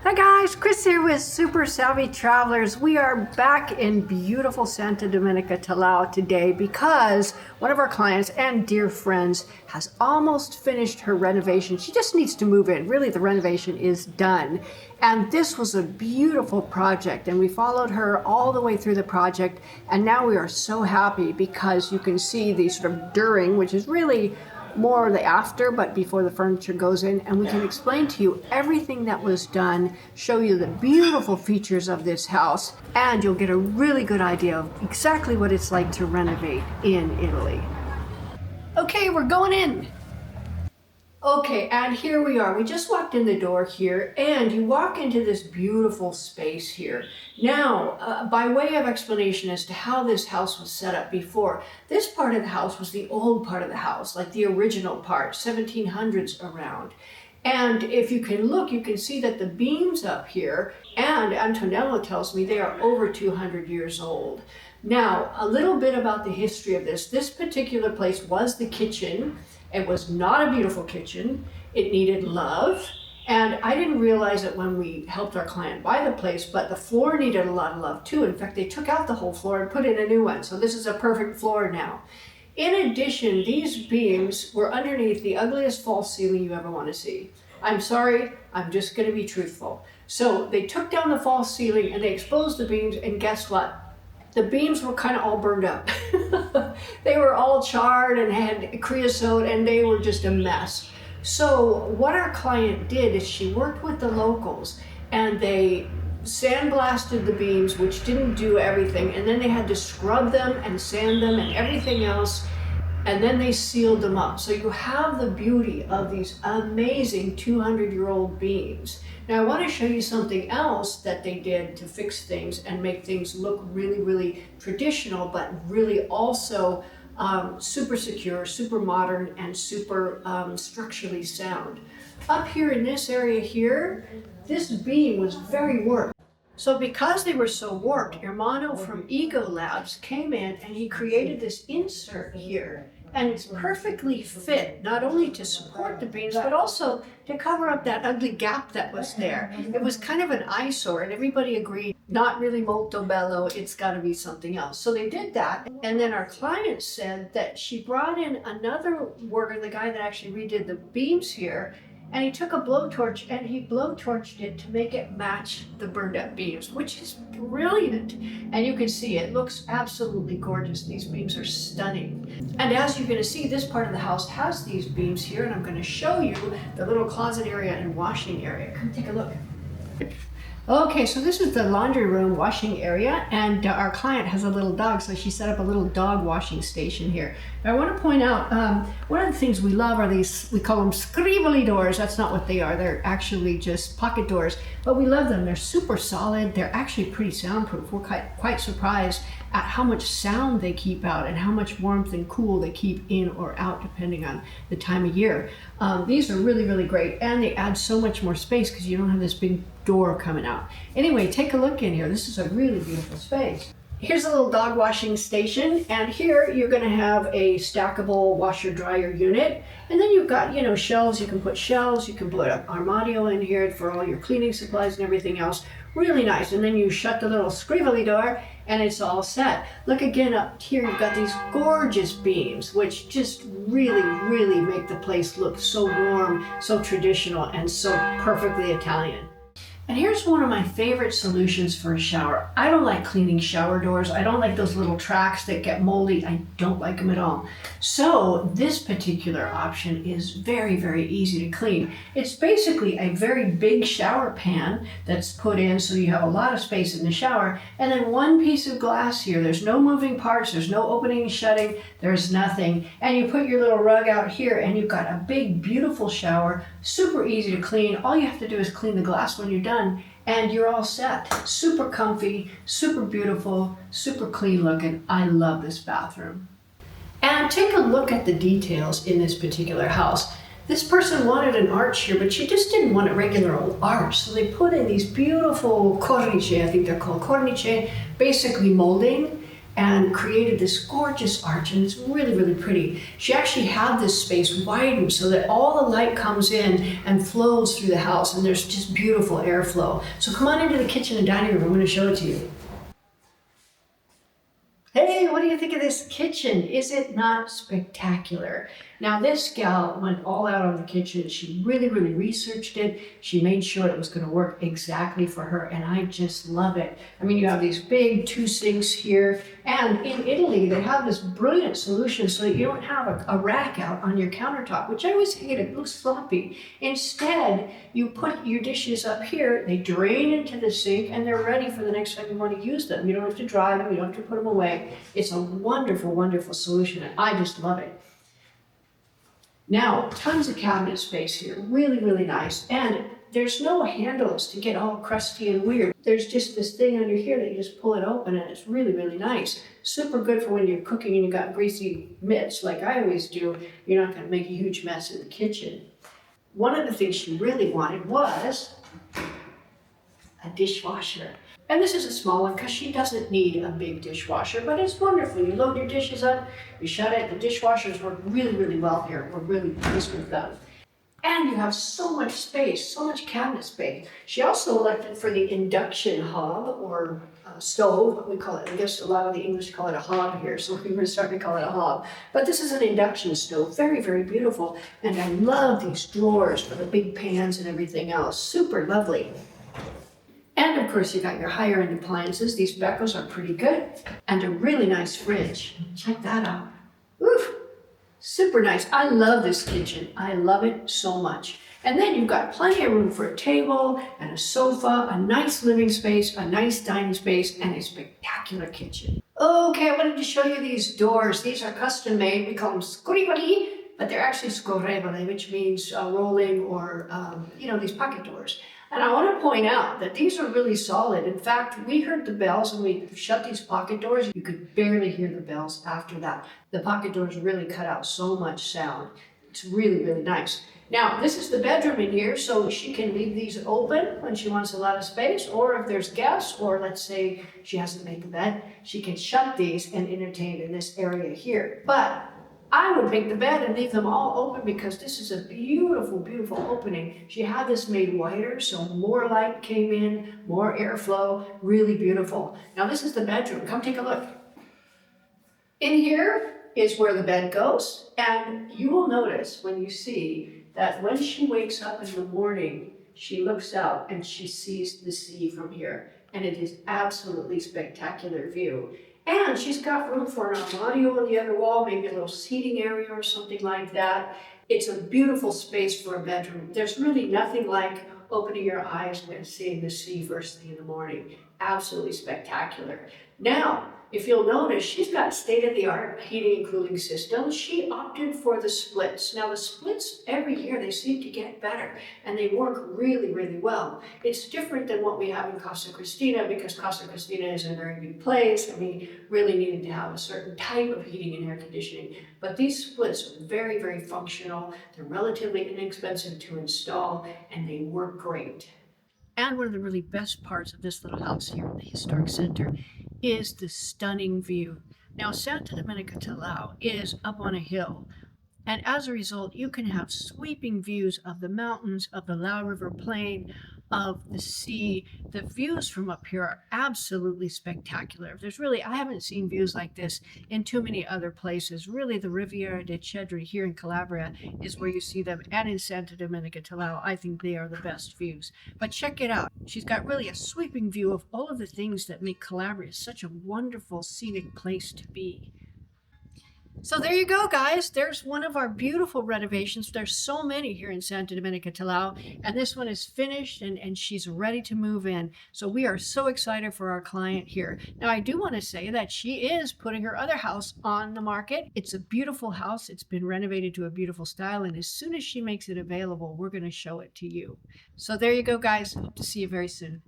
Hi guys, Chris here with Super Savvy Travelers. We are back in beautiful Santa Domenica Talao today because one of our clients and dear friends has almost finished her renovation. She just needs to move in. Really, the renovation is done. And this was a beautiful project, and we followed her all the way through the project. And now we are so happy because you can see the sort of during, which is really more the after, but before the furniture goes in, and we can explain to you everything that was done, show you the beautiful features of this house, and you'll get a really good idea of exactly what it's like to renovate in Italy. Okay, we're going in. Okay, and here we are. We just walked in the door here, and you walk into this beautiful space here. Now, by way of explanation as to how this house was set up before, this part of the house was the old part of the house, like the original part, 1700s around. And if you can look, you can see that the beams up here, and Antonello tells me they are over 200 years old. Now, a little bit about the history of this. This particular place was the kitchen. It was not a beautiful kitchen. It needed love. And I didn't realize it when we helped our client buy the place, but the floor needed a lot of love too. In fact, they took out the whole floor and put in a new one. So this is a perfect floor now. In addition, these beams were underneath the ugliest false ceiling you ever want to see. I'm sorry, I'm just going to be truthful. So they took down the false ceiling and they exposed the beams, and guess what? The beams were kind of all burned up. They were all charred and had creosote, and they were just a mess. So what our client did is she worked with the locals, and they sandblasted the beams, which didn't do everything, and then they had to scrub them and sand them and everything else, and then they sealed them up. So you have the beauty of these amazing 200-year-old beams. Now I want to show you something else that they did to fix things and make things look really, really traditional, but really also super secure, super modern, and super structurally sound. Up here in this area here, this beam was very warped. So because they were so warped, Hermano from Ego Labs came in and he created this insert here. And it's perfectly fit, not only to support the beams, but also to cover up that ugly gap that was there. It was kind of an eyesore, and everybody agreed, not really molto bello, it's got to be something else. So they did that, and then our client said that she brought in another worker, the guy that actually redid the beams here, and he took a blowtorch and he blowtorched it to make it match the burned up beams, which is brilliant. And you can see it looks absolutely gorgeous. These beams are stunning. And as you're going to see, this part of the house has these beams here, and I'm going to show you the little closet area and washing area. Come take a look. Okay, so this is the laundry room washing area, and our client has a little dog, so she set up a little dog washing station here. Now, I want to point out, one of the things we love are these, we call them scrivoli doors. That's not what they are. They're actually just pocket doors, but we love them. They're super solid. They're actually pretty soundproof. We're quite surprised at how much sound they keep out and how much warmth and cool they keep in or out depending on the time of year. These are really, really great, and they add so much more space because you don't have this big door coming out. Anyway, take a look in here. This is a really beautiful space. Here's a little dog washing station, and here you're going to have a stackable washer dryer unit, and then you've got, you know, shelves. You can put shelves, you can put an armadio in here for all your cleaning supplies and everything else. Really nice. And then you shut the little scrivoli door and it's all set. Look again up here, you've got these gorgeous beams which just really, really make the place look so warm, so traditional, and so perfectly Italian. And here's one of my favorite solutions for a shower. I don't like cleaning shower doors. I don't like those little tracks that get moldy. I don't like them at all. So this particular option is very, very easy to clean. It's basically a very big shower pan that's put in so you have a lot of space in the shower, and then one piece of glass here. There's no moving parts, there's no opening and shutting, there's nothing. And you put your little rug out here and you've got a big, beautiful shower, super easy to clean. All you have to do is clean the glass when you're done, and you're all set. Super comfy, super beautiful, super clean looking. I love this bathroom. And take a look at the details in this particular house. This person wanted an arch here, but she just didn't want a regular old arch. So they put in these beautiful cornice, I think they're called cornice, basically molding. and created this gorgeous arch, and it's really, really pretty. She actually had this space widened so that all the light comes in and flows through the house, and there's just beautiful airflow. So come on into the kitchen and dining room. I'm going to show it to you. Hey, what do you think of this kitchen? Is it not spectacular? Now, this gal went all out on the kitchen. She really, really researched it. She made sure it was going to work exactly for her, and I just love it. I mean, you have these big 2 sinks here, and in Italy, they have this brilliant solution so that you don't have a rack out on your countertop, which I always hate. It looks sloppy. Instead, you put your dishes up here, they drain into the sink, and they're ready for the next time you want to use them. You don't have to dry them, you don't have to put them away. It's a wonderful, wonderful solution, and I just love it. Now, tons of cabinet space here, really, really nice. And there's no handles to get all crusty and weird. There's just this thing under here that you just pull it open, and it's really, really nice. Super good for when you're cooking and you got greasy mitts like I always do. You're not going to make a huge mess in the kitchen. One of the things she really wanted was a dishwasher. And this is a small one because she doesn't need a big dishwasher, but it's wonderful. You load your dishes up, you shut it. The dishwashers work really, really well here. We're really pleased with them. And you have so much space, so much cabinet space. She also elected for the induction hob or stove, we call it. I guess a lot of the English call it a hob here, so we're going to start to call it a hob. But this is an induction stove, very, very beautiful. And I love these drawers for the big pans and everything else. Super lovely. And of course, you got your higher end appliances. These Beckos are pretty good. And a really nice fridge. Check that out. Oof, super nice. I love this kitchen. I love it so much. And then you've got plenty of room for a table and a sofa, a nice living space, a nice dining space, and a spectacular kitchen. Okay, I wanted to show you these doors. These are custom made. We call them scorrevoli, but they're actually scorrevole, which means rolling or, these pocket doors. And I want to point out that these are really solid. In fact, we heard the bells when we shut these pocket doors. You could barely hear the bells after that. The pocket doors really cut out so much sound. It's really, really nice. Now, this is the bedroom in here, so she can leave these open when she wants a lot of space, or if there's guests, or let's say she has to make a bed, she can shut these and entertain in this area here. But I would make the bed and leave them all open because this is a beautiful, beautiful opening. She had this made wider, so more light came in, more airflow, really beautiful. Now this is the bedroom. Come take a look. In here is where the bed goes, and you will notice when you see that when she wakes up in the morning, she looks out and she sees the sea from here, and it is absolutely spectacular view. And she's got room for an armario on the other wall, maybe a little seating area or something like that. It's a beautiful space for a bedroom. There's really nothing like opening your eyes and seeing the sea first thing in the morning. Absolutely spectacular. Now, if you'll notice, she's got state-of-the-art heating and cooling systems. She opted for the splits. Now the splits, every year they seem to get better and they work really, really well. It's different than what we have in Casa Cristina because Casa Cristina is a very big place and we really needed to have a certain type of heating and air conditioning. But these splits are very, very functional. They're relatively inexpensive to install and they work great. And one of the really best parts of this little house here in the historic center is the stunning view. Now, Santa Domenica Talao is up on a hill, and as a result, you can have sweeping views of the mountains, of the Lao River Plain, of the sea. The views from up here are absolutely spectacular. I haven't seen views like this in too many other places. Really, the Riviera di Cedri here in Calabria is where you see them, and in Santa Domenica Talao, I think they are the best views. But check it out. She's got really a sweeping view of all of the things that make Calabria such a wonderful scenic place to be. So there you go, guys. There's one of our beautiful renovations. There's so many here in Santa Domenica Talao, and this one is finished and she's ready to move in. So we are so excited for our client here. Now, I do want to say that she is putting her other house on the market. It's a beautiful house. It's been renovated to a beautiful style, and as soon as she makes it available, we're going to show it to you. So there you go, guys. Hope to see you very soon.